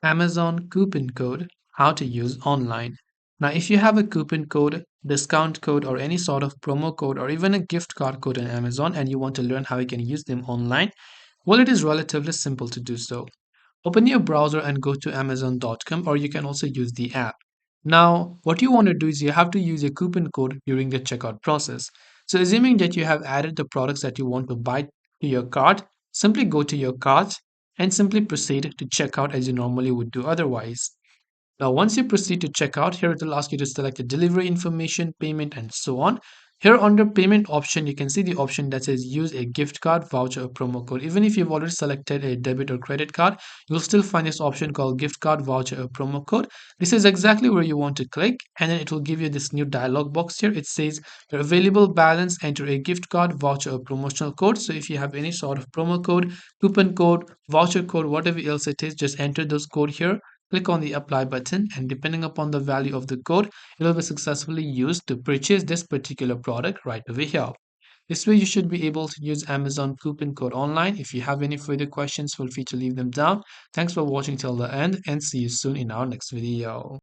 Amazon coupon code, how to use online. Now, if you have a coupon code, discount code, or any sort of promo code, or even a gift card code on Amazon, and you want to learn how you can use them online, well, it is relatively simple to do so. Open your browser and go to Amazon.com, or you can also use the app. Now, what you want to do is you have to use your coupon code during the checkout process. So, assuming that you have added the products that you want to buy to your cart, simply go to your cart and simply proceed to checkout as you normally would do otherwise. Now, once you proceed to checkout, here it will ask you to select the delivery information, payment, and so on. Here under payment option, you can see the option that says use a gift card, voucher, or promo code. Even if you've already selected a debit or credit card, you'll still find this option called gift card, voucher, or promo code. This is exactly where you want to click, and then it will give you this new dialog box here. It says your available balance, enter a gift card, voucher, or promotional code. So if you have any sort of promo code, coupon code, voucher code, whatever else it is, just enter those code here. Click on the apply button, and depending upon the value of the code, it will be successfully used to purchase this particular product right over here. This way, you should be able to use Amazon coupon code online. If you have any further questions, feel free to leave them down. Thanks for watching till the end, and see you soon in our next video.